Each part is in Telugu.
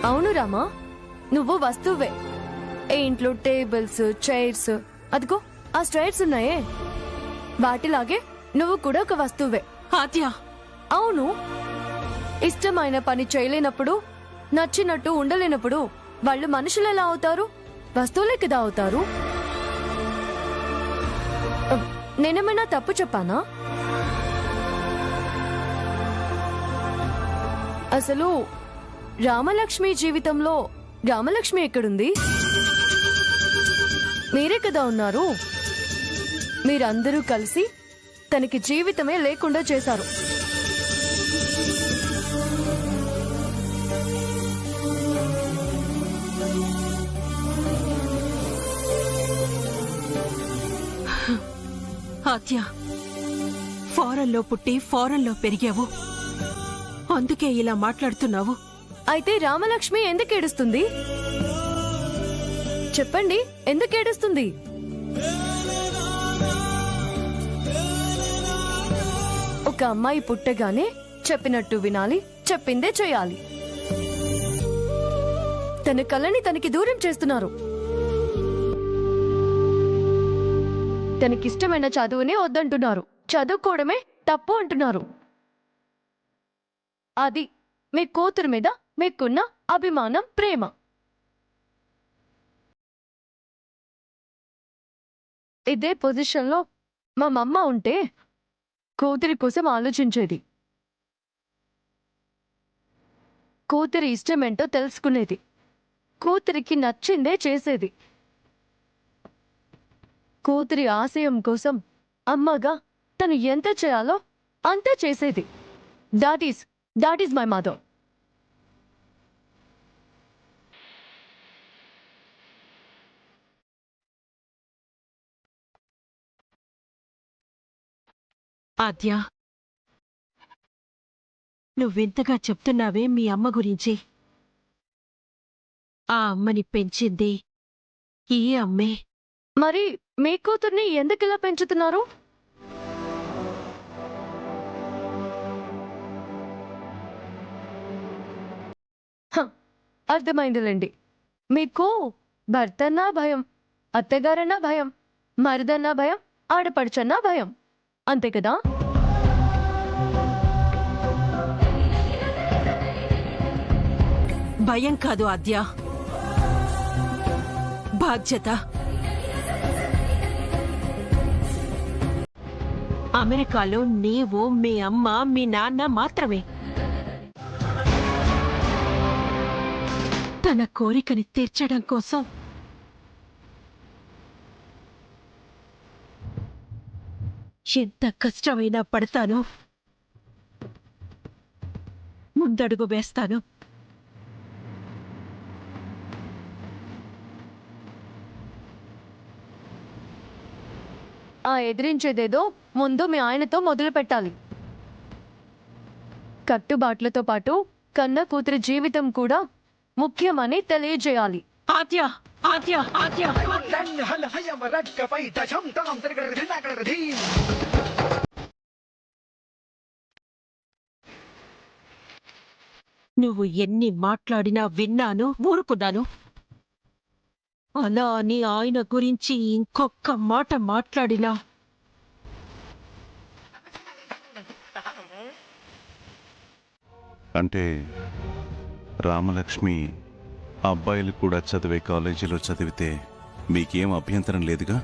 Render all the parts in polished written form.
అవును రామా, నువ్వు వస్తువే. ఏ ఇంట్లో టేబుల్స్, చైర్స్, అదిగో ఆ స్ట్రైట్స్ ఉన్నాయే, వాటిలాగే నువ్వు కూడా ఒక వస్తువే. ఆద్య, అవును, ఇష్టమైన పని చేయలేనప్పుడు, నచ్చినట్టు ఉండలేనప్పుడు వాళ్ళు మనుషులు ఎలా అవుతారు? వస్తువులే కదా అవుతారు. నేనేమైనా తప్పు చెప్పానా? అసలు రామలక్ష్మి జీవితంలో రామలక్ష్మి ఎక్కడుంది? మీరే కదా ఉన్నారు. మీరందరూ కలిసి తనకి జీవితమే లేకుండా చేశారు. ఆద్య, ఫారెన్లో పుట్టి ఫారెన్లో పెరిగావు, అందుకే ఇలా మాట్లాడుతున్నావు. అయితే రామలక్ష్మి ఎందుకు ఏడుస్తుంది? చెప్పండి, ఎందుకు ఏడుస్తుంది? ఒక అమ్మాయి పుట్టగానే చెప్పినట్టు వినాలి, చెప్పిందే చేయాలి. తన కళని తనకి దూరం చేస్తున్నారు. తనకిష్టమైన చదువునే వద్దంటున్నారు. చదువుకోవడమే తప్పు అంటున్నారు. అది మీ కూతురు మీద మీకున్న అభిమానం, ప్రేమ. ఇదే పొజిషన్లో మా మమ్మ ఉంటే కూతురి కోసం ఆలోచించేది. కూతురి ఇష్టమేంటో తెలుసుకునేది. కూతురికి నచ్చిందే చేసేది. కూతురి ఆశయం కోసం అమ్మగా తను ఎంత చేయాలో అంతే చేసేది. That is my mother. Aadya, నువ్వెంతగా చెప్తున్నావే మీ అమ్మ గురించి. ఆ అమ్మని పెంచింది ఈ అమ్మే. మరి మీ కూతుర్ని ఎందుకిలా పెంచుతున్నారు? అర్థమైందిలేండి. మీకు భర్తన్నా భయం, అత్తగారన్నా భయం, మరిదన్నా భయం, ఆడపడుచన్నా భయం, అంతే కదా? భయం కాదు ఆద్య, బాధ్యత. అమెరికాలో నీవు, మీ అమ్మ, మీ నాన్న మాత్రమే. తన కోరికని తీర్చడం కోసం ఎంత కష్టమైనా పడతాను, ముందడుగు వేస్తాను. ఆ ఎదిరించేదేదో ముందు మీ ఆయనతో మొదలు పెట్టాలి. కట్టుబాట్లతో పాటు కన్న కూతురి జీవితం కూడా ముఖ్యమని తెలియజేయాలి. ఆద్య, ఆద్య, ఆద్య, నువ్వు ఎన్ని మాట్లాడినా విన్నాను, ఊరుకున్నాను. అలా అని ఆయన గురించి ఇంకొక్క మాట మాట్లాడినా అంటే రామలక్ష్మి అబ్బాయిలు కూడా చదివే కాలేజీలో చదివితే మీకేం అభ్యంతరం లేదుగా?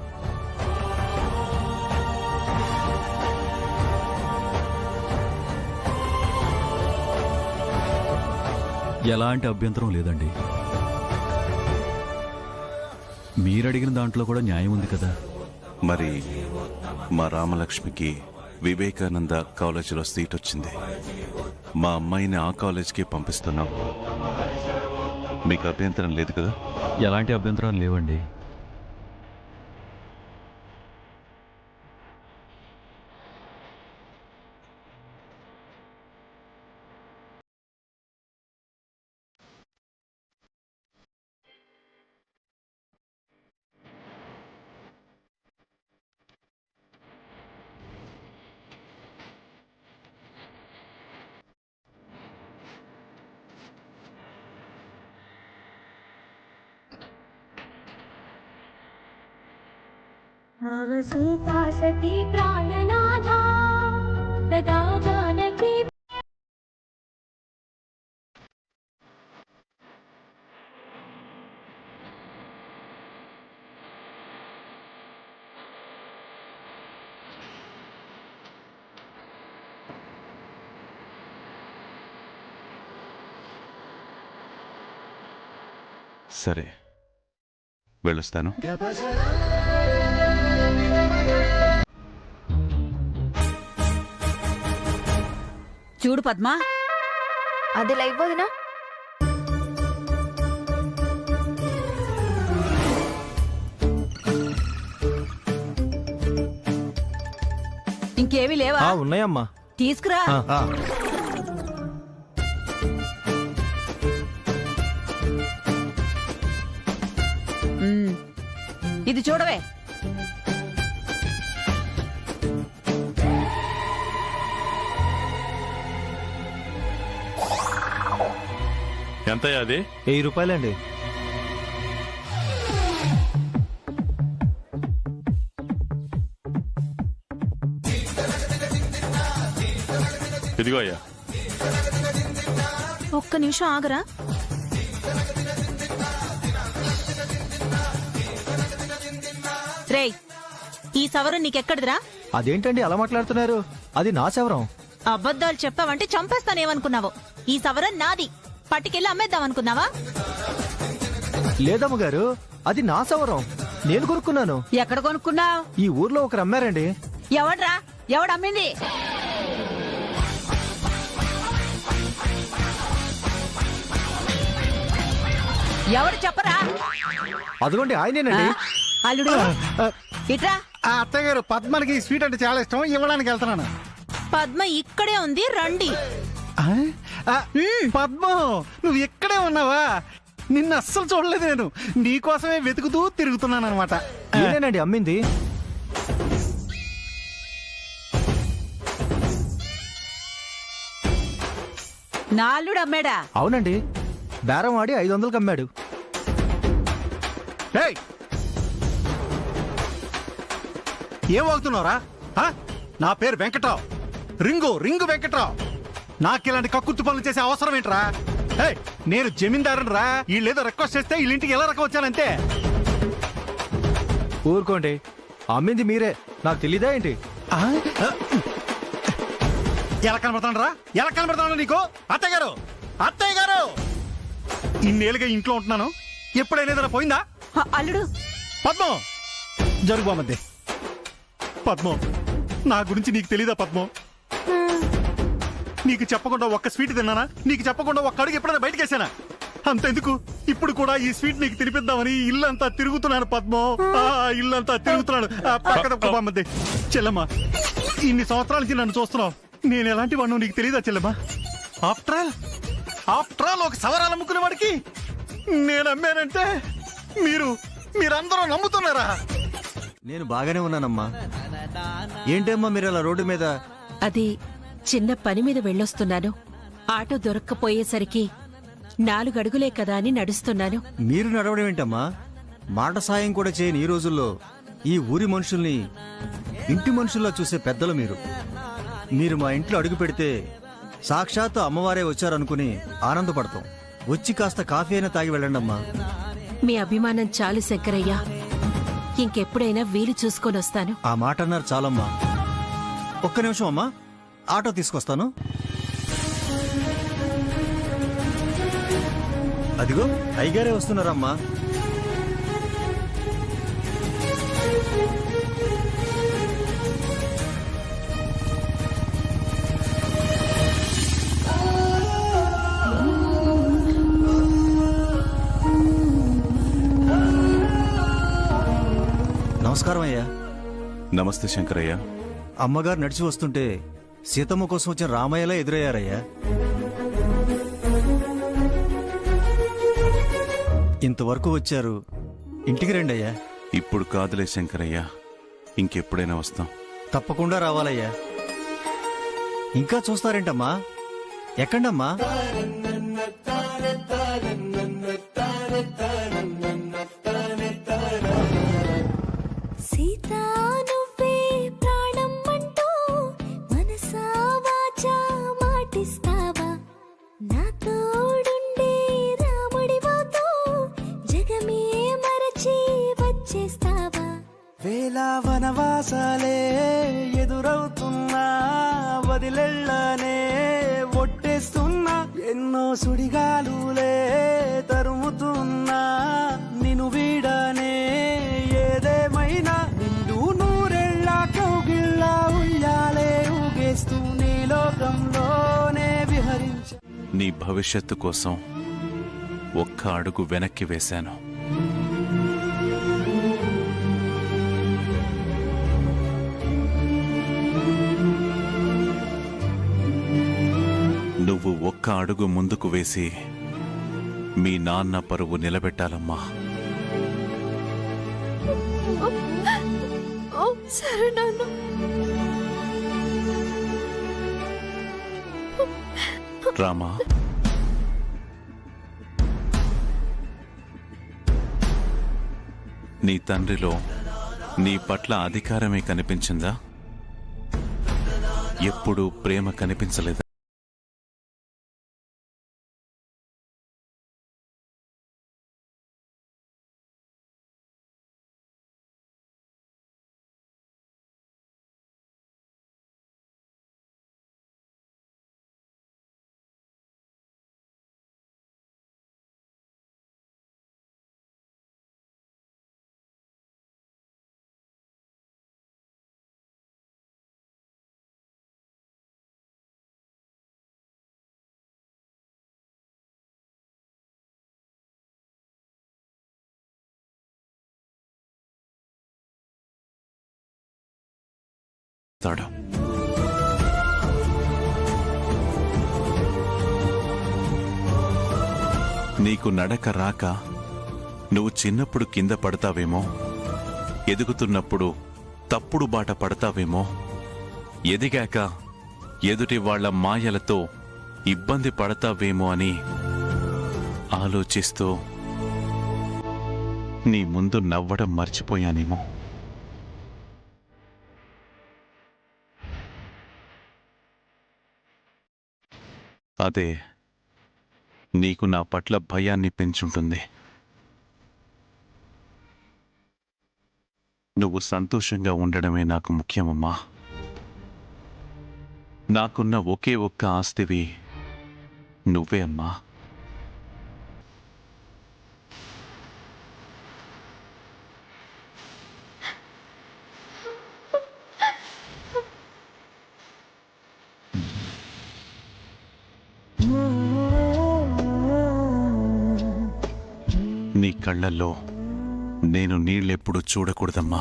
ఎలాంటి అభ్యంతరం లేదండి. మీరడిగిన దాంట్లో కూడా న్యాయం ఉంది కదా. మరి మా రామలక్ష్మికి వివేకానంద కాలేజీలో సీట్ వచ్చింది. మా అమ్మాయిని ఆ కాలేజీకి పంపిస్తున్నాం. మీకు అభ్యంతరం లేదు కదా? ఎలాంటి అభ్యంతరాలు లేవండి. సీ ప్రాణనాథా సదా జానకి. సరే వెళ్ళొస్తాను. చూడు పద్మా, అది లైవ్ వదినా. ఇంకేమీ లేవా? ఉన్నాయమ్మా. తీసుకురా. ఉమ్, ఇది చూడవే. ఎంతయ్యా అది? 1000 రూపాయలండి. ఇదిగో అయ్యా. ఒక్క నిమిషం ఆగరా. రేయ్, ఈ సవరం నీకెక్కడిదిరా? అదేంటండి అలా మాట్లాడుతున్నారు? అది నా సవరం. అబద్ధాలు చెప్పావంటే చంపేస్తానేమనుకున్నావు? ఈ సవరం నాది. పట్టుకెళ్ళి అమ్మేద్దాం అనుకున్నావా? లేదమ్మ గారు, అది నా సవరం. నేను కొనుక్కున్నాను. ఎక్కడ కొనుక్కున్నావు? ఈ ఊర్లో ఒకరు అమ్మారండి. ఎవడ్రా? ఎవడమ్మింది? ఎవడు చెప్పరా? అదిగోండి ఆయనేనండి. అల్లుడు ఇట్రా. అత్తయ్య గారు, పద్మకి స్వీట్ అంటే చాలా ఇష్టం, ఇవ్వడానికి వెళ్తున్నాను. పద్మ ఇక్కడే ఉంది, రండి. పద్మ, నువ్వు ఇక్కడే ఉన్నావా? నిన్ను అస్సలు చూడలేదు నేను. నీకోసమే వెతుకుతూ తిరుగుతున్నాను అనమాట. నేనేనండి అమ్మింది. నా అల్లుడు అమ్మాడా? అవునండి, బేరం ఆడి 500కి అమ్మాడు. ఏయ్! ఏం వాగుతున్నావురా? నా పేరు వెంకట్రావు, రింగు వెంకట్రావు. నాకు ఇలాంటి కక్కుర్తి పనులు చేసే అవసరం ఏంట్రా? ఏయ్, నేను జమీందారుని రా. వీళ్ళేదో రిక్వెస్ట్ చేస్తే వీళ్ళింటికి ఎలా రకం వచ్చానంతే. ఊరుకోండి, అమ్మింది మీరే. నాకు తెలీదా ఏంటి? ఎలా కనబడతాను నీకు? అత్తయ్య గారు, ఇన్నేళ్ళుగా ఇంట్లో ఉంటున్నాను, ఎప్పుడైనా ఏదైనా పోయిందా? అల్లుడు పద్మం, జరుగు మధ్య. పద్మం, నా గురించి నీకు తెలీదా? పద్మం, నీకు చెప్పకుండా ఒక్క స్వీట్ తిన్నానా? నీకు చెప్పకుండా ఒక్క అడుగు ఎప్పుడైనా బయటకేసానా? అంతెందుకు, ఇప్పుడు కూడా ఈ స్వీట్ నీకు తినిపిద్దామని ఇల్లంతా తిరుగుతున్నాను. పద్మం, ఇల్లంతా తిరుగుతున్నాను. పక్కన మధ్య. చెల్లమ్మ, ఇన్ని సంవత్సరాల నుంచి నన్ను చూస్తున్నావు. నేను ఎలాంటి వాడినో నీకు తెలీదా చెల్లమ్మ? ఆఫ్టర్ ఆల్ ఒక సవరాలు అమ్ముకునే వాడికి నేను అమ్మానంటే మీరందరూ నమ్ముతున్నారా? నేను బాగానే ఉన్నానమ్మా. ఏంటమ్మా మీరు అలా రోడ్డు మీద? అది చిన్న పని మీద వెళ్ళొస్తున్నాను. ఆటో దొరక్కపోయేసరికి 4 అడుగులే కదా అని నడుస్తున్నాను. మీరు నడవడం ఏంటమ్మా? మాట సాయం కూడా చేయని ఈ రోజుల్లో ఈ ఊరి మనుషుల్ని ఇంటి మనుషుల్లా చూసే పెద్దలు మీరు మా ఇంట్లో అడుగు పెడితే సాక్షాత్తు అమ్మవారే వచ్చారనుకుని ఆనందపడతాం. వచ్చి కాస్త కాఫీ అయినా తాగి వెళ్ళండమ్మా. మీ అభిమానం చాలు శంకరయ్య. ఇంకెప్పుడైనా వీలు చూసుకొని వస్తాను. ఆ మాట అన్నారు చాలమ్మా. ఒక్క నిమిషం అమ్మా, ఆటో తీసుకొస్తాను. అదిగో అయ్యగారే వస్తున్నారమ్మా. నమస్కారం అయ్యా. నమస్తే శంకరయ్య. అమ్మగారు నడిచి వస్తుంటే సీతమ్మ కోసం వచ్చిన రామయ్యలా ఎదురయ్యారయ్యా. ఇంతవరకు వచ్చారు, ఇంటికి రండి అయ్యా. ఇప్పుడు కాదులే శంకరయ్య, ఇంకెప్పుడైనా వస్తాం. తప్పకుండా రావాలయ్యా. ఇంకా చూస్తారేంటమ్మా? ఎక్కండమ్మా. సీ సీత నువ్వే ప్రాణం అంటూ మనసా వాచా మాటిస్తావా నా తోడుండే రాముడివోతూ జగమే మరచి వచ్చేస్తావా వేల వనవాసాలే ఎదురవుతున్నా వదిలెళ్ళనే ఒట్టేస్తున్నా ఎన్నో సుడిగాలులే తరుముతున్నా నిన్ను వీడనే ఏదేమైనా నిండు నూరెళ్ళ కౌగిళ్ళ ఉయ్యాలే ఊగేస్తూ నీ లోకంలోనే విహరించ. నీ భవిష్యత్తు కోసం ఒక్క అడుగు వెనక్కి వేశాను. నువ్వు ఒక్క అడుగు ముందుకు వేసి మీ నాన్న పరువు నిలబెట్టాలమ్మా. ఓ సరే నాన్న. రామా, నీ తండ్రిలో నీ పట్ల అధికారమే కనిపించిందా? ఎప్పుడూ ప్రేమ కనిపించలేదా? తాడు. నీకు నడక రాక నువ్వు చిన్నప్పుడు కింద పడతావేమో, ఎదుగుతున్నప్పుడు తప్పుడు బాట పడతావేమో, ఎదిగాక ఎదుటి వాళ్ల మాయలతో ఇబ్బంది పడతావేమో అని ఆలోచిస్తూ నీ ముందు నవ్వడం మర్చిపోయానేమో. అదే నీకు నా పట్ల భయాన్ని పెంచుంటుంది. నువ్వు సంతోషంగా ఉండడమే నాకు ముఖ్యమమ్మా. నాకున్న ఒకే ఒక్క ఆస్తివి నువ్వే అమ్మా. నీ కళ్ళల్లో నేను నీళ్ళెప్పుడు చూడకూడదమ్మా.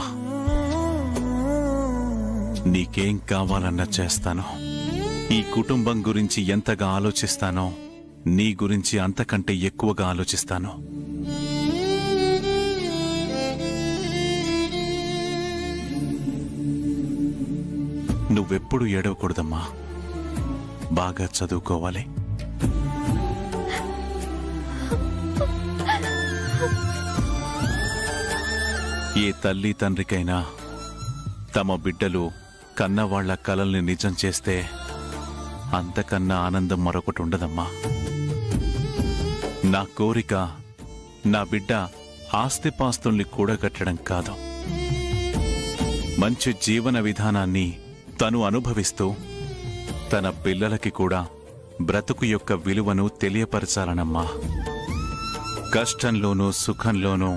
నీకేం కావాలన్నా చేస్తాను. ఈ కుటుంబం గురించి ఎంతగా ఆలోచిస్తానో నీ గురించి అంతకంటే ఎక్కువగా ఆలోచిస్తాను. నువ్వెప్పుడు ఏడవకూడదమ్మా. బాగా చదువుకోవాలి. ఏ తల్లి తండ్రికైనా తమ బిడ్డలు కన్నవాళ్ల కలల్ని నిజం చేస్తే అంతకన్నా ఆనందం మరొకటి ఉండదమ్మా. నా కోరిక నా బిడ్డ ఆస్తిపాస్తుల్ని కూడగట్టడం కాదు, మంచి జీవన విధానాన్ని తను అనుభవిస్తూ తన పిల్లలకి కూడా బ్రతుకు యొక్క విలువను తెలియపరచాలనమ్మా. కష్టంలోనూ సుఖంలోనూ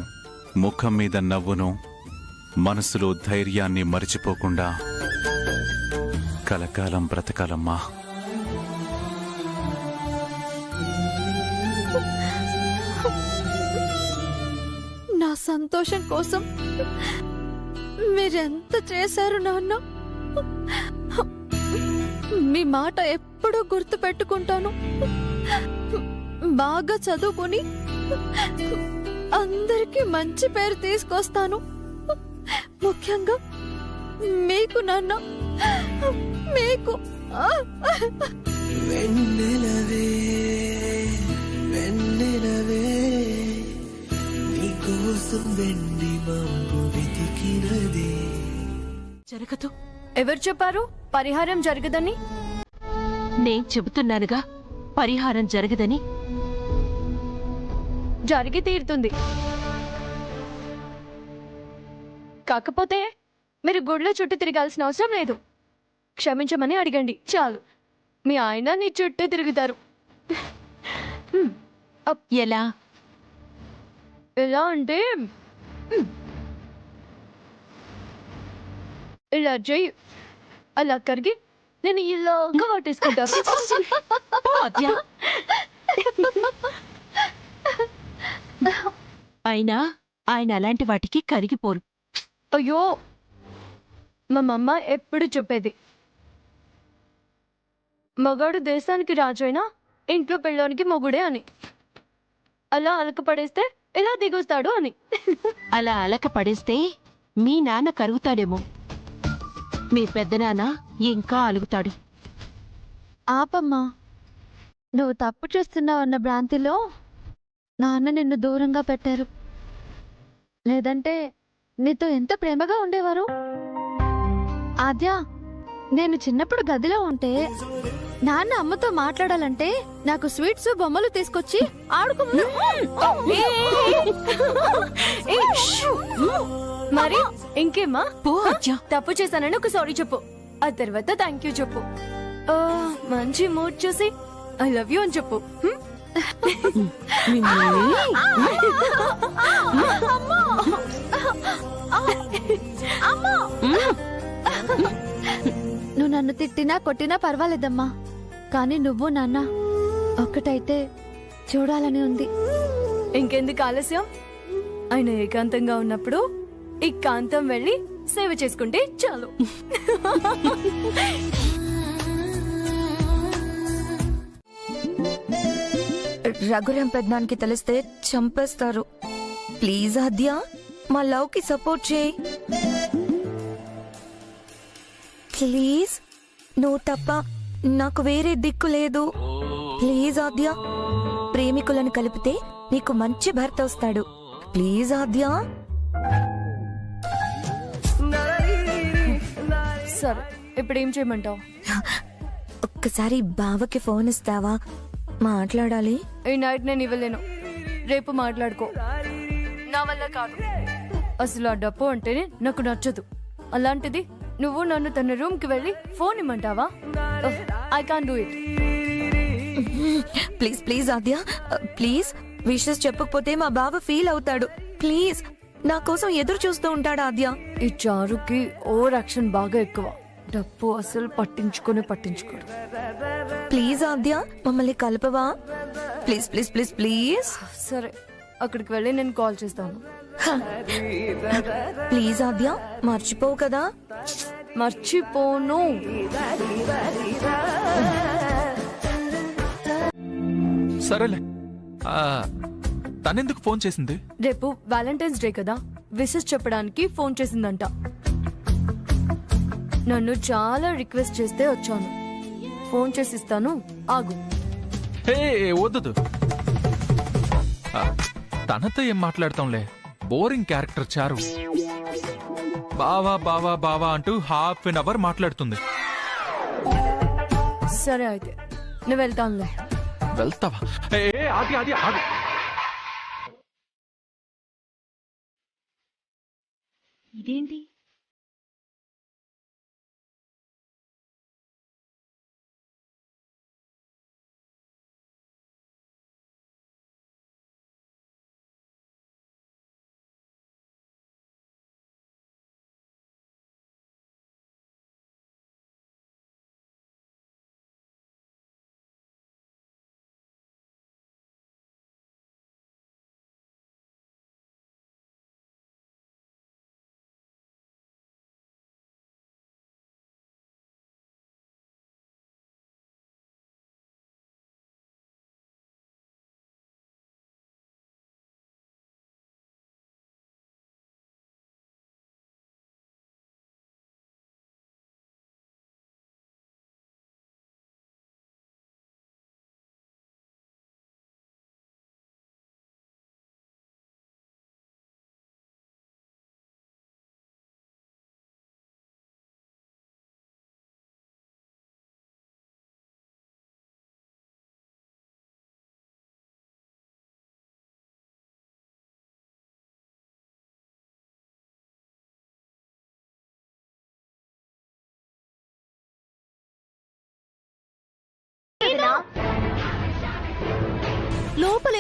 ముఖం మీద నవ్వును, మనసులో ధైర్యాన్ని మరిచిపోకుండా కలకాలం బ్రతకాలమ్మా. నా సంతోషం కోసం మీరెంత చేశారు నాన్న. మీ మాట ఎప్పుడూ గుర్తు పెట్టుకుంటాను. బాగా చదువుకుని అందరికీ మంచి పేరు తీసుకొస్తాను. ముఖ్యంగా మీకు నాన్న, మీకు. వెన్నెలవే వెన్నెలవే నీకోసం వెండి మబ్బు వెతికినదే జరగదు. ఎవరు చెప్పారు పరిహారం జరగదని? నేను చెబుతున్నానుగా పరిహారం జరగదని. జరిగి తీరుతుంది. కాకపోతే మీరు గుడిలో చుట్టూ తిరగాల్సిన అవసరం లేదు. క్షమించమని అడగండి చాలు. మీ ఆయన నీ చుట్టూ తిరుగుతారు. ఎలా? ఎలా అంటే ఇలా చెయ్యి. అలా కరిగి నేను ఇలాగా పట్టేసుకుంటాను. అయినా ఆయన అలాంటి వాటికి కరిగిపోరు. అయ్యో, మా మమ్మ ఎప్పుడు చెప్పేది, మగాడు దేశానికి రాజు అయినా ఇంట్లో పెళ్ళడానికి మొగుడే అని. అలా అలక పడేస్తే ఎలా దిగొస్తాడు అని. అలా అలక పడేస్తే మీ నాన్న కరుగుతాడేమో, మీ పెద్దనాన్న ఇంకా అలుగుతాడు. ఆపమ్మా, నువ్వు తప్పు చేస్తున్నావు అన్న భ్రాంతిలో నాన్న నిన్ను దూరంగా పెట్టారు. లేదంటే నీతో ఎంత ప్రేమగా ఉండేవారు. ఆద్య, నేను చిన్నప్పుడు గదిలో ఉంటే నాన్న అమ్మతో మాట్లాడాలంటే నాకు స్వీట్స్ బొమ్మలు తీసుకొచ్చి ఆడుకున్నా. మరి ఇంకేమ్మా? పో అజ్జా. తప్పు చేశానని ఒక సారీ చెప్పు, ఆ తర్వాత థ్యాంక్ యూ చెప్పు. మంచి మూడ్ చూసి ఐ లవ్ యూ అని చెప్పు. నువ్వు నన్ను తిట్టినా కొట్టినా పర్వాలేదమ్మా, కానీ నువ్వు నాన్న ఒక్కటైతే చూడాలని ఉంది. ఇంకెందుకు ఆలస్యం? ఆయన ఏకాంతంగా ఉన్నప్పుడు ఈ కాంతం వెళ్ళి సేవ చేసుకుంటే చాలు. రఘురాం పెద్దనానికి తెలిస్తే చంపేస్తారు. ప్లీజ్ ఆద్య, మా లవ్ కి సపోర్ట్ చేయి ప్లీజ్. నువ్వు తప్ప నాకు వేరే దిక్కు లేదు. ప్లీజ్ ఆద్య, ప్రేమికులను కలిపితే నీకు మంచి భర్త వస్తాడు. ప్లీజ్ ఆద్య. సరే, ఇప్పుడు ఏం చేయమంటావు? ఒక్కసారి బావకి ఫోన్ ఇస్తావా? మాట్లాడాలి. ఈ నైట్ నేను ఇవ్వలేను, రేపు మాట్లాడుకో. నా వల్ల కాదు. అసలు ఆ డబ్బు అంటేనే నాకు నచ్చదు. అలాంటిది నువ్వు నన్ను తన రూమ్ కి వెళ్ళి ఫోన్ ఇమ్మంటావా? I can't do it. Please please Aadya, please. Wishes చెప్పకపోతే మా బావ ఫీల్ అవుతాడు. ప్లీజ్, నా కోసం ఎదురు చూస్తూ ఉంటాడు ఆద్య. ఈ చారుకి ఓవర్ యాక్షన్ బాగా ఎక్కువ. డబ్బు అసలు పట్టించుకోడు. ప్లీజ్ ఆద్య, మమ్మల్ని కలపవా? Please please please please. సరే, అక్కడికి వెళ్ళి నేను కాల్ చేస్తాను. ప్లీజ్ ఆద్య, మర్చిపోవు కదా? మర్చిపోను. సరేలే. తనెందుకు ఫోన్ చేసింది? రేపు వ్యాలంటైన్స్ డే కదా, విషెస్ చెప్పడానికి ఫోన్ చేసిందంట. నన్ను చాలా రిక్వెస్ట్ చేస్తే వచ్చాను. ఫోన్ చేసి ఇస్తాను, ఆగు. హే వద్దు, తనతో ఏం మాట్లాడతాంలే. బోరింగ్ క్యారెక్టర్ చారు. బావా బావా బావా అంటూ హాఫ్ అన్ అవర్ మాట్లాడుతుంది. సరే అయితే నేను వెళ్తానులే. వెళ్తావా? ఆది ఆది ఆది. ఇదేంటి?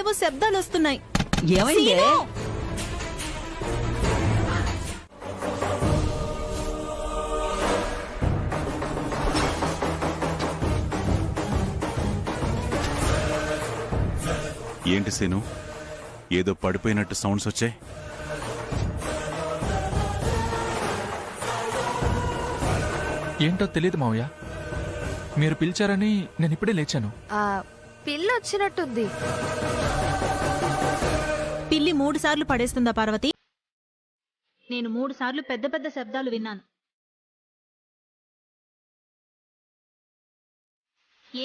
ఏవో శబ్దాలు వస్తున్నాయి. ఏమైందే? సీను! ఏంటి సీను, ఏదో పడిపోయినట్టు సౌండ్స్ వచ్చాయి? ఏంటో తెలియదు మావయ్య, మీరు పిలిచారని నేను ఇప్పుడే లేచాను. పిల్లి వచ్చినట్టుంది. పిల్లి 3 సార్లు పడేస్తుందా పార్వతి? నేను 3 సార్లు పెద్ద పెద్ద శబ్దాలు విన్నాను.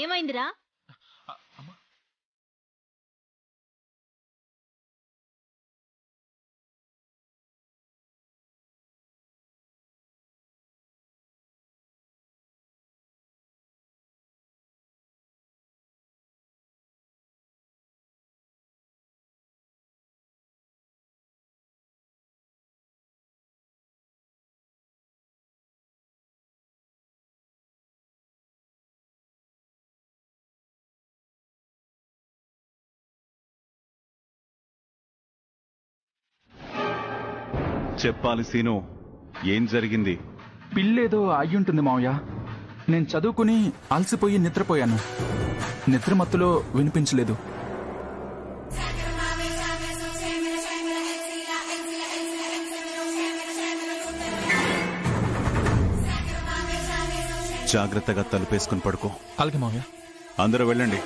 ఏమైందిరా? చెప్పాలి సీను, ఏం జరిగింది? పిల్లేదో అయ్యుంటుంది మావయ్య. నేను చదువుకుని అలసిపోయి నిద్రపోయాను. నిద్రమత్తులో వినిపించలేదు. జాగ్రత్తగా తలుపేసుకుని పడుకో. అలాగే మావయ్య. అందరూ వెళ్ళండి.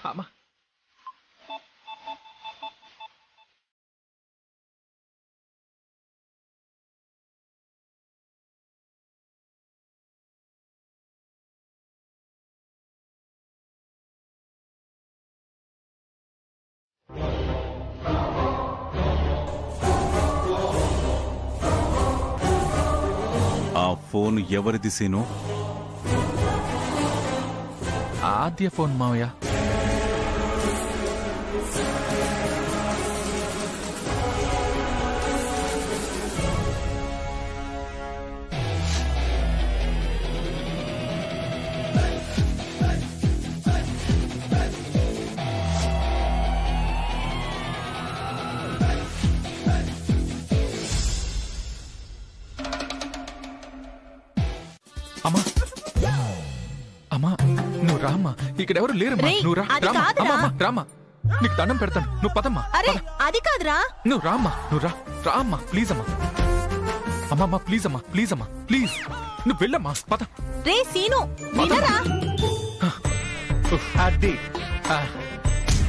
అమ్మా, ఆ ఫోన్ ఎవరిది సీను? ఆద్య ఫోన్ మావయ్య. అమ్మా, అమ్మా, నువ్వు రామ్మా. ఇక్కడ ఎవరు లేరమ్మా. రేయ్, నువ్వు రా. అది రామ్మా, కాదురా. అమ్మా, రామ్మా. నీకు దండం పెడతాను. నువ్వు పదమ్మా. అరే పద. అది కాదురా. నువ్వు రామ్మా. నువ్వు రా. రామ్మా, ప్లీజ్ అమ్మా. అమ్మా, ప్లీజ్ అమ్మా. ప్లీజ్ అమ్మా, ప్లీజ్. నువ్వు వెళ్ళమ్మా. పద. రే సీను, వినరా? అది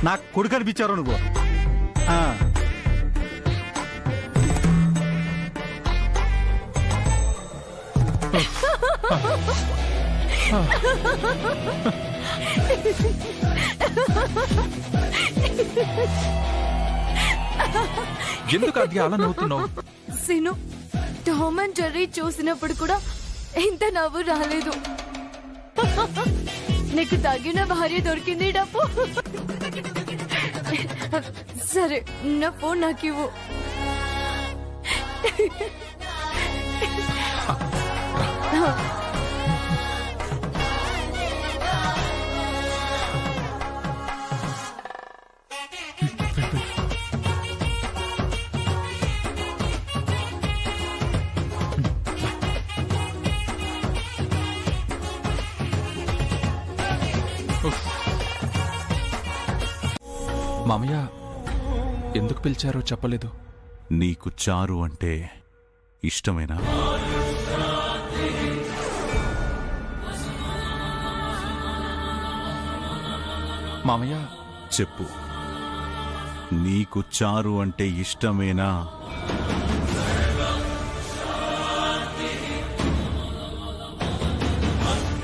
నాకు కొడుకు అనిపించారు నువ్వు. ఎందుకు అది అలా నవ్వుతున్నావు? సీను, టామ్ అండ్ జెర్రీ చూసినప్పుడు కూడా ఇంత నవ్వు రాలేదు. నీకు తగిన భార్య దొరికింది డప్పు. సరే, నా ఫోన్ నాకు ఇవ్వు. మామయ్య ఎందుకు పిలిచారో చెప్పలేదు. నీకు చారు అంటే ఇష్టమేనా? మామయ్య చెప్పు, నీకు చారు అంటే ఇష్టమేనా?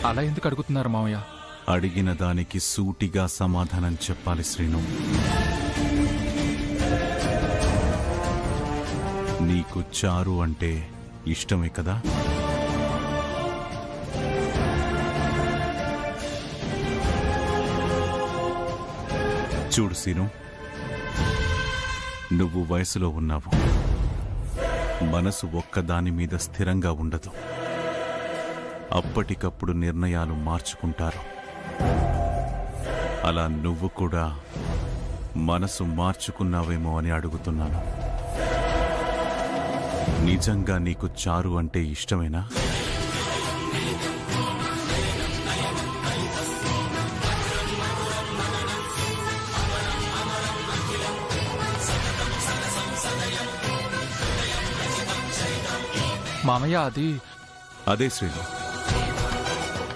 అలా ఎందుకు అడుగుతున్నారు మామయ్య? అడిగిన దానికి సూటిగా సమాధానం చెప్పాలి శ్రీను. నీకు చారు అంటే ఇష్టమే కదా? చూడు సీను, నువ్వు వయసులో ఉన్నావు. మనసు ఒక్కదాని మీద స్థిరంగా ఉండదు. అప్పటికప్పుడు నిర్ణయాలు మార్చుకుంటారు. అలా నువ్వు కూడా మనసు మార్చుకున్నావేమో అని అడుగుతున్నాను. నిజంగా నీకు చారు అంటే ఇష్టమేనా? మామయ్య అదే శ్రీలు,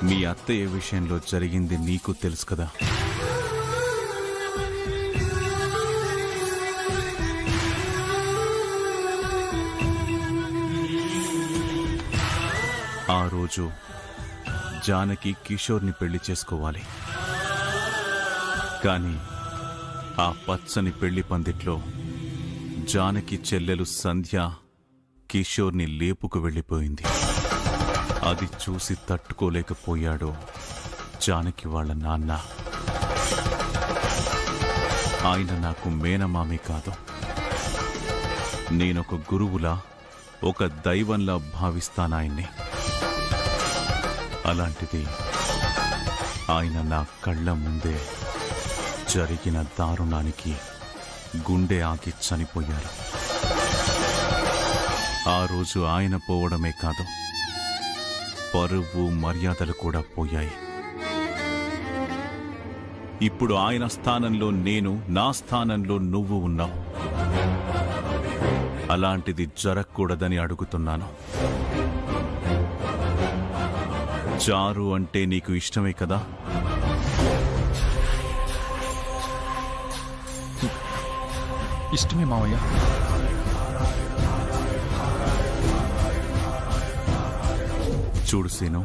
మీ అత్తయ్య విషయంలో జరిగింది నీకు తెలుసు కదా. ఆ రోజు జానకి కిషోర్ని పెళ్లి చేసుకోవాలి. కాని ఆ పచ్చని పెళ్లి పందిట్లో జానకి చెల్లెలు సంధ్య కిషోర్ని లేపుకు వెళ్ళిపోయింది. అది చూసి తట్టుకోలేకపోయాడు జానకి వాళ్ళ నాన్న. ఆయన నాకు మేనమామి కాదు, నేనొక గురువులా, ఒక దైవంలా భావిస్తానాయన్ని. అలాంటిది ఆయన నా కళ్ళ ముందే జరిగిన దారుణానికి గుండె ఆగి చనిపోయారు. ఆ రోజు ఆయన పోవడమే కాదు, పరువు మర్యాదలు కూడా పోయాయి. ఇప్పుడు ఆయన స్థానంలో నేను, నా స్థానంలో నువ్వు ఉన్నావు. అలాంటిది జరగకూడదని అడుగుతున్నాను. చారు అంటే నీకు ఇష్టమే కదా? ఇష్టమే మామయ్య. చూడు సీను,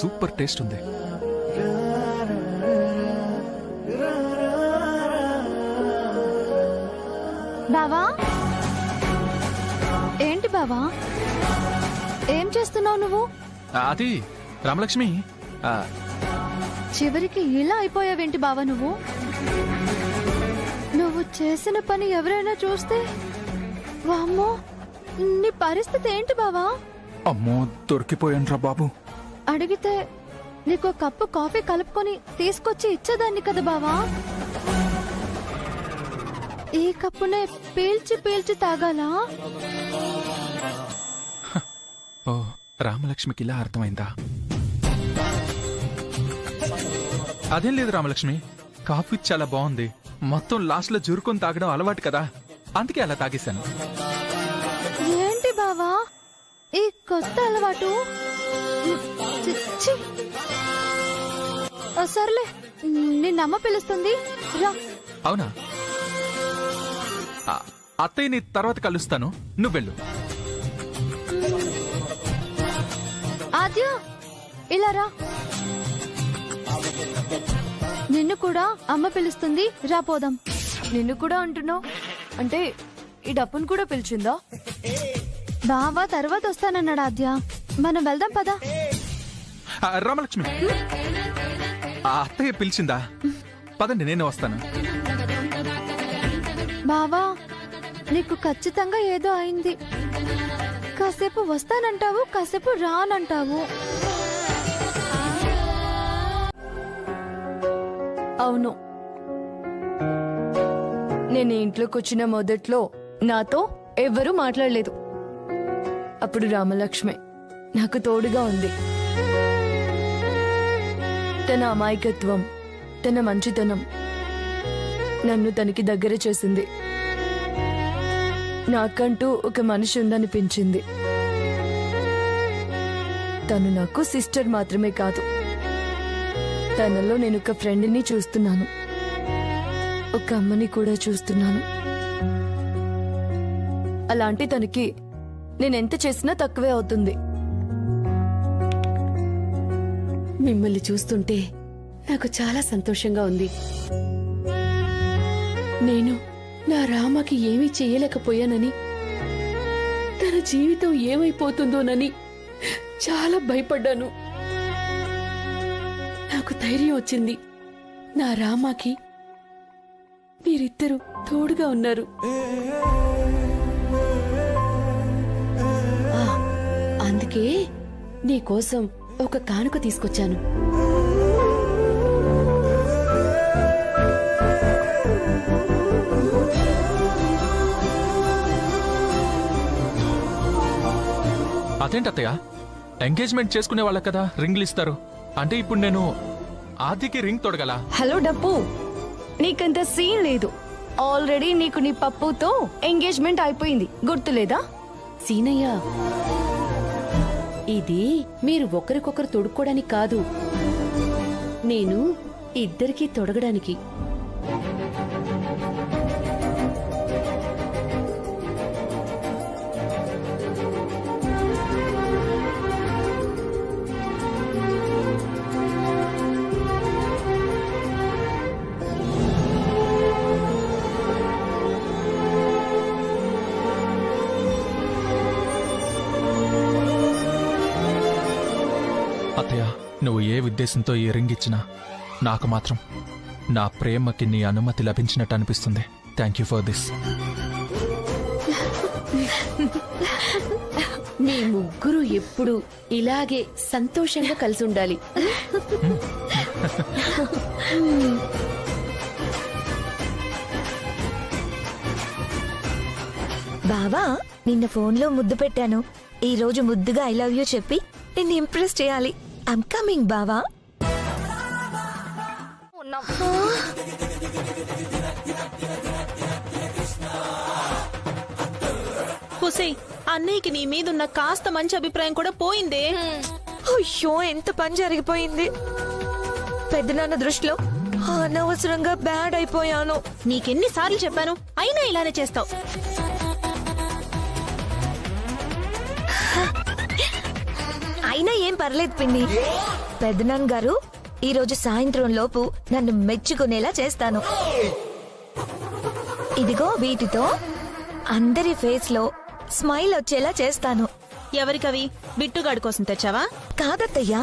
సూపర్ టేస్ట్ ఉంది. బావా, ఏంటి బావా, ఏం చేస్తున్నావు నువ్వు? అది రామలక్ష్మి, చివరికి ఇలా అయిపోయావేంటి బావా నువ్వు? నువ్వు చేసిన పని ఎవరైనా చూస్తే, వామ్మో, నీ పరిస్థితి ఏంటి బావా? అమ్మో, దొరికిపోయాను రా బాబు. అడిగితే నీకు కప్పు కాఫీ కలుపుకొని తీసుకొచ్చి ఇచ్చేదాన్ని కదా బావా. ఈ కప్పునే పీల్చి పీల్చి తాగాలా? ఓ, రామలక్ష్మికి ఇలా అర్థమైందా? అదేం లేదు రామలక్ష్మి, కాఫీ చాలా బాగుంది. మొత్తం లాస్ట్ లో జురుకొని తాగడం అలవాటు కదా, అందుకే అలా తాగేశాను. ఏంటి బావా ఈ కొత్త అలవాటు? చిచ్చి. సర్లే, నిన్నమ్మ పిలుస్తుంది, రా. అవునా? అత్తయ్యని తర్వాత కలుస్తాను, నువ్వు వెళ్ళు. ఆద్య, ఇలా రా. నిన్ను కూడా అమ్మ పిలుస్తుంది, రా పోదాం. నిన్ను కూడా అంటున్నావు అంటే ఈ డప్పును కూడా పిలిచిందా? బావా తర్వాత వస్తానన్నాడు ఆద్య, మనం వెళ్దాం పదా. రామలక్ష్మి, అత్తయ్య పిలిచిందా? పదండి, నేను వస్తాను. బావా, నీకు ఖచ్చితంగా ఏదో అయింది. కాసేపు వస్తానంటావు, కాసేపు రానంటావు. అవును, నేను ఇంట్లోకి వచ్చిన మొదట్లో నాతో ఎవ్వరూ మాట్లాడలేదు. అప్పుడు రామలక్ష్మి నాకు తోడుగా ఉంది. తన అమాయకత్వం, తన మంచితనం నన్ను తనకి దగ్గర చేసింది. నాకంటూ ఒక మనిషి ఉందనిపించింది. తను నాకు సిస్టర్ మాత్రమే కాదు, తనలో నేను ఒక ఫ్రెండ్ని చూస్తున్నాను, ఒక అమ్మని కూడా చూస్తున్నాను. అలాంటి తనకి నేనెంత చేసినా తక్కువే అవుతుంది. మిమ్మల్ని చూస్తుంటే నాకు చాలా సంతోషంగా ఉంది. నేను నా రామకి ఏమీ చేయలేకపోయానని, తన జీవితం ఏమైపోతుందోనని చాలా భయపడ్డాను. నాకు ధైర్యం వచ్చింది. నా రామాకి మీరిద్దరూ తోడుగా ఉన్నారు. అందుకే నీకోసం ఒక కానుక తీసుకొచ్చాను. అదేంటత్తయ్య, ఎంగేజ్మెంట్ చేసుకునే వాళ్ళ కదా రింగ్లు ఇస్తారు. అంటే ఇప్పుడు నేను ఆదికి రింగ్ తొడగల? హలో డప్పు, నీకంత సీన్ లేదు. ఆల్రెడీ నీకు నీ పప్పుతో ఎంగేజ్మెంట్ అయిపోయింది, గుర్తులేదా? సీనయ్య, ఇది మీరు ఒకరికొకరు తొడుక్కోడానికి కాదు, నేను ఇద్దరికీ తొడగడానికి. అత్తయ్య, నువ్వు ఏ ఉద్దేశంతో ఈ రింగ్ ఇచ్చినా నాకు మాత్రం నా ప్రేమకి నీ అనుమతి లభించినట్టు అనిపిస్తుంది. Thank you for this. మీ ముగ్గురు ఎప్పుడు ఇలాగే సంతోషంగా కలిసి ఉండాలి. బావా, నిన్న ఫోన్లో ముద్దు పెట్టాను. ఈ రోజు ముద్దుగా ఐ లవ్ యూ చెప్పి నిన్ను ఇంప్రెస్ చేయాలి. ఐమ్ కమింగ్ బావా. హుసే, అన్నయ్యకి నీ మీదున్న కాస్త మంచి అభిప్రాయం కూడా పోయిందే. అయ్యో, ఎంత పని జరిగిపోయింది. పెద్దనాన్న దృష్టిలో అనవసరంగా బ్యాడ్ అయిపోయాను. నీకెన్నిసార్లు చెప్పాను, అయినా ఇలానే చేస్తావు. అయినా ఏం పర్లేదు పిన్ని. పెద్దనాన్న గారు, ఈ రోజు సాయంత్రం లోపు నన్ను మెచ్చుకునేలా చేస్తాను. ఇదిగో వీటితో అందరి ఫేస్ లో స్మైల్ వచ్చేలా చేస్తాను. ఎవరికవి? బిట్టుగాడి కోసం తెచ్చావా? కాదత్తయ్యా,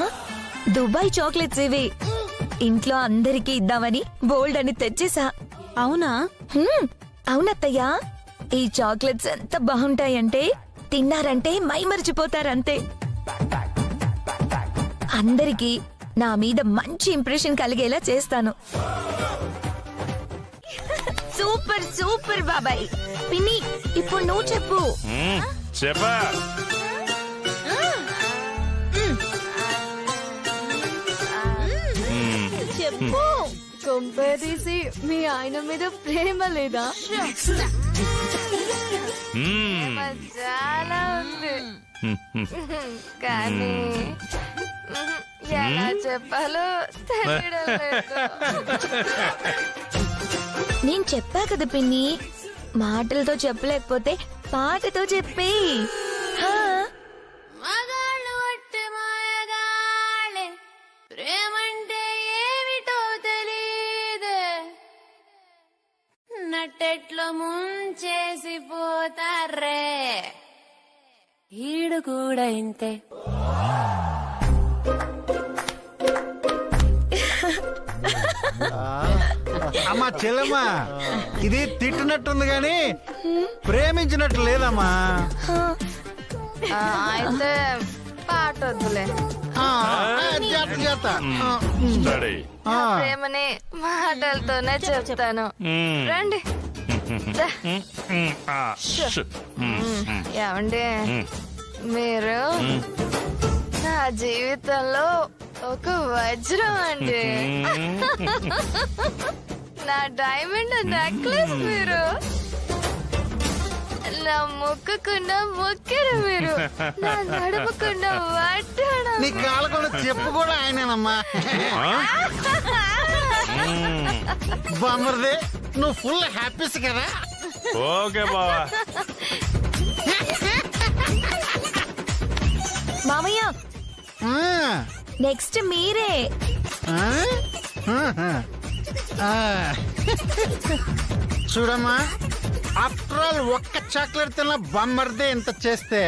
దుబాయ్ చాక్లెట్స్ ఇవి. ఇంట్లో అందరికీ ఇద్దామని బోల్డ్ అని తెచ్చేసా. అవునా? అవునత్తయ్యా, ఈ చాక్లెట్స్ ఎంత బాగుంటాయంటే తిన్నారంటే మైమరిచిపోతారంతే. అందరికీ నా మీద మంచి ఇంప్రెషన్ కలిగేలా చేస్తాను. సూపర్ సూపర్ బాబాయ్. పిన్ని, ఇప్పుడు నువ్వు చెప్పు. చెప్పా. చెప్పు. కొంపేదీసి మీ ఆయన మీద ప్రేమ లేదా? ప్రేమ చాలా ఉంది, కానీ ఎలా చెప్పాలో తెలియడం లేదు. నేను చెప్పా కదా పిన్ని, మాటలతో చెప్పలేకపోతే పాటతో చెప్పే. మగాళ్ళు ఒట్టి మాయగాళ్ళే, ప్రేమంటే ఏమిటో తెలీదే, నట్టెట్లో ముంచేసి పోతారే, ఈడు కూడా ఇంతే. అమ్మా చెల్లెమ్మా, ఇది తిట్టినట్టుంది గాని ప్రేమించినట్టు లేదమ్మా. అయితే పాట వద్దులే. నా ప్రేమని మాటలతోనే చెప్తాను. రండి. ఏమండి, మీరు నా జీవితంలో ఒక వజ్రం అండి. నా డైమండ్ నెక్లెస్ మీరు, నా ముక్కుకున్న ముక్కెరు మీరు, నా నడుముకున్న వడ్డాణం. నీ కాలకుండా చెప్పు కూడా ఆయనేనమ్మా. బామర్దే, నువ్వు ఫుల్ హ్యాపీస్ కదా? ఓకే బావా. మామయ్య, నెక్స్ట్ మీరే. చూడమ్మా, ఆఫ్టర్ ఆల్ ఒక్క చాక్లెట్ తిన్న బామ్మర్దే ఇంత చేస్తే